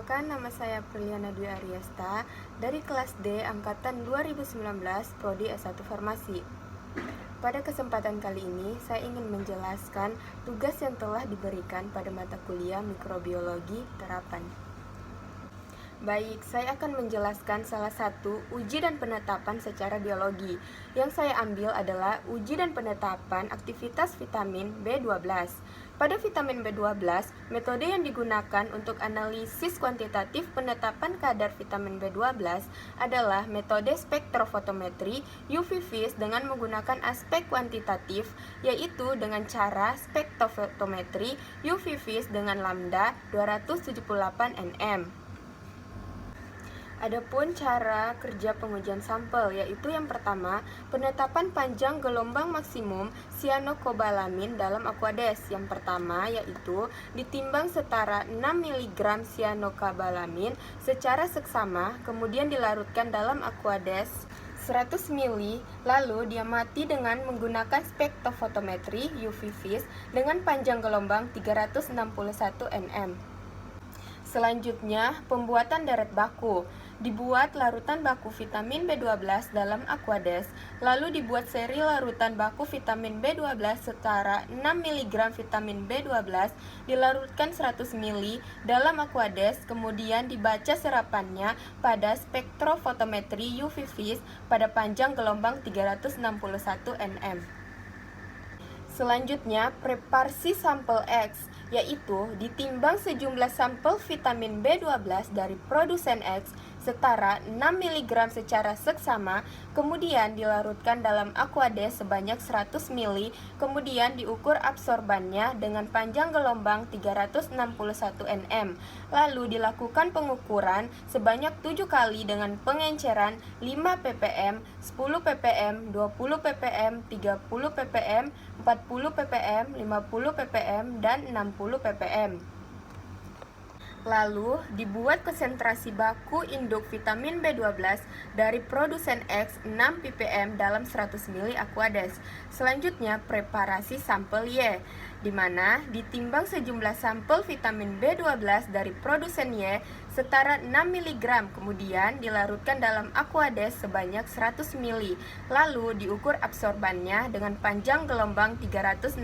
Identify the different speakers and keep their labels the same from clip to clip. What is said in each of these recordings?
Speaker 1: Perkenalkan, nama saya Priliana Dwi Ariesta dari kelas D angkatan 2019 Prodi S1 Farmasi. Pada kesempatan kali ini, saya ingin menjelaskan tugas yang telah diberikan pada mata kuliah Mikrobiologi Terapan. Baik, saya akan menjelaskan salah satu uji dan penetapan secara biologi. Yang saya ambil adalah uji dan penetapan aktivitas vitamin B12. Pada vitamin B12, metode yang digunakan untuk analisis kuantitatif penetapan kadar vitamin B12 adalah metode spektrofotometri UV vis dengan menggunakan aspek kuantitatif, yaitu dengan cara spektrofotometri UV vis dengan lambda 278 nm. Adapun cara kerja pengujian sampel, yaitu yang pertama, penetapan panjang gelombang maksimum cyanocobalamin dalam Aquades. Yang pertama yaitu ditimbang setara 6 mg cyanocobalamin secara seksama, kemudian dilarutkan dalam Aquades 100 ml, lalu diamati dengan menggunakan spektrofotometri UV vis dengan panjang gelombang 361 nm. Selanjutnya, pembuatan deret baku. Dibuat larutan baku vitamin B12 dalam Aquades, lalu dibuat seri larutan baku vitamin B12 setara 6 mg vitamin B12 dilarutkan 100 ml dalam Aquades, kemudian dibaca serapannya pada spektrofotometri UV vis pada panjang gelombang 361 nm. Selanjutnya, preparasi sampel X, yaitu ditimbang sejumlah sampel vitamin B12 dari produsen X setara 6 mg secara seksama, kemudian dilarutkan dalam Aquades sebanyak 100 ml, kemudian diukur absorbannya dengan panjang gelombang 361 nm. Lalu dilakukan pengukuran sebanyak 7 kali dengan pengenceran 5 ppm, 10 ppm, 20 ppm, 30 ppm, 40 ppm, 50 ppm, dan 60 ppm. Lalu dibuat konsentrasi baku induk vitamin B12 dari produsen X 6 ppm dalam 100 ml Aquades. Selanjutnya, preparasi sampel Y, di mana ditimbang sejumlah sampel vitamin B12 dari produsen Y setara 6 mg, kemudian dilarutkan dalam Aquades sebanyak 100 ml, lalu diukur absorbannya dengan panjang gelombang 361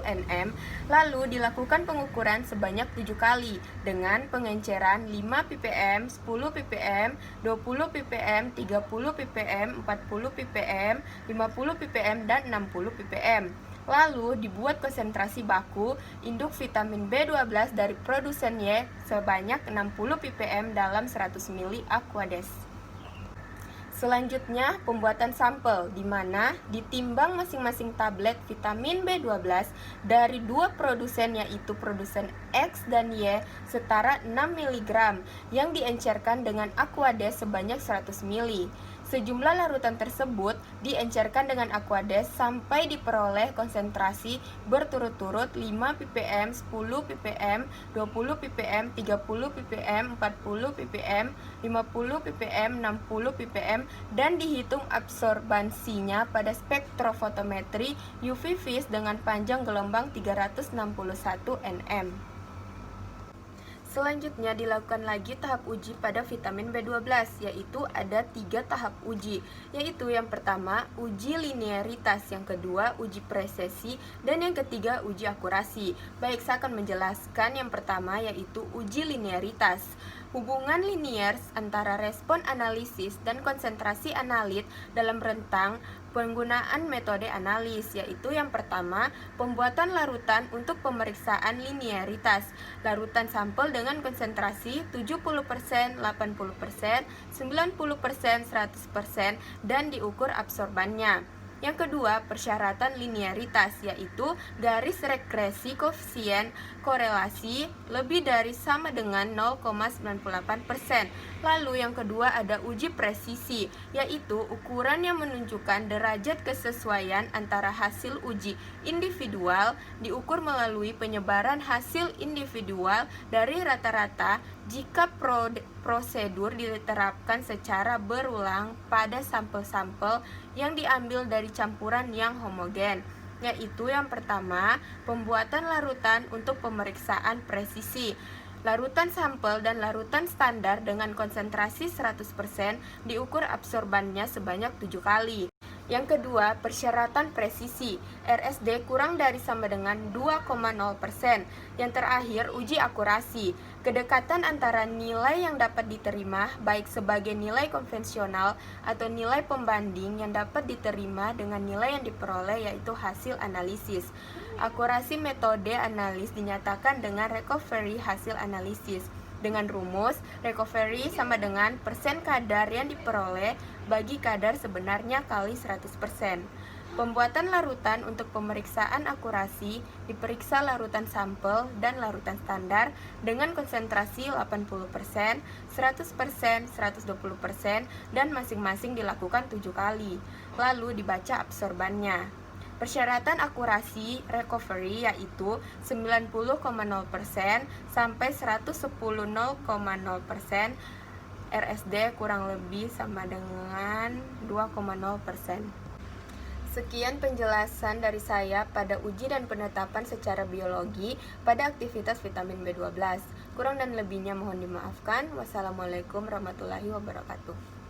Speaker 1: nm, lalu dilakukan pengukuran sebanyak 7 kali dengan pengenceran 5 ppm, 10 ppm, 20 ppm, 30 ppm, 40 ppm, 50 ppm, dan 60 ppm. Lalu dibuat konsentrasi baku induk vitamin B12 dari produsen Y sebanyak 60 ppm dalam 100 ml Aquades. Selanjutnya, pembuatan sampel, di mana ditimbang masing-masing tablet vitamin B12 dari dua produsen, yaitu produsen X dan Y setara 6 mg yang diencerkan dengan Aquades sebanyak 100 ml. Sejumlah larutan tersebut diencerkan dengan Aquades sampai diperoleh konsentrasi berturut-turut 5 ppm, 10 ppm, 20 ppm, 30 ppm, 40 ppm, 50 ppm, 60 ppm, dan dihitung absorbansinya pada spektrofotometri UV vis dengan panjang gelombang 361 nm. Selanjutnya dilakukan lagi tahap uji pada vitamin B12, yaitu ada 3 tahap uji, yaitu yang pertama uji linearitas, yang kedua uji presesi, dan yang ketiga uji akurasi. Baik, saya akan menjelaskan yang pertama, yaitu uji linearitas. Hubungan linier antara respon analisis dan konsentrasi analit dalam rentang penggunaan metode analis, yaitu yang pertama, pembuatan larutan untuk pemeriksaan linearitas. Larutan sampel dengan konsentrasi 70%, 80%, 90%, 100%, dan diukur absorbannya. Yang kedua, persyaratan linearitas, yaitu garis regresi koefisien korelasi lebih dari sama dengan 0,98%. Lalu yang kedua ada uji presisi, yaitu ukuran yang menunjukkan derajat kesesuaian antara hasil uji individual diukur melalui penyebaran hasil individual dari rata-rata jika prosedur diterapkan secara berulang pada sampel-sampel yang diambil dari campuran yang homogen. Yaitu yang pertama, pembuatan larutan untuk pemeriksaan presisi. Larutan sampel dan larutan standar dengan konsentrasi 100% diukur absorbannya sebanyak 7 kali. Yang kedua, persyaratan presisi. RSD kurang dari sama dengan 2,0%. Yang terakhir, uji akurasi. Kedekatan antara nilai yang dapat diterima, baik sebagai nilai konvensional atau nilai pembanding yang dapat diterima dengan nilai yang diperoleh, yaitu hasil analisis. Akurasi metode analis dinyatakan dengan recovery hasil analisis. Dengan rumus, recovery sama dengan persen kadar yang diperoleh bagi kadar sebenarnya kali 100%. Pembuatan larutan untuk pemeriksaan akurasi diperiksa larutan sampel dan larutan standar dengan konsentrasi 80%, 100%, 120%, dan masing-masing dilakukan 7 kali. Lalu dibaca absorbannya. Persyaratan akurasi recovery yaitu 90,0% sampai 110,0%, RSD kurang lebih sama dengan 2,0%. Sekian penjelasan dari saya pada uji dan penetapan secara biologi pada aktivitas vitamin B12. Kurang dan lebihnya mohon dimaafkan. Wassalamualaikum warahmatullahi wabarakatuh.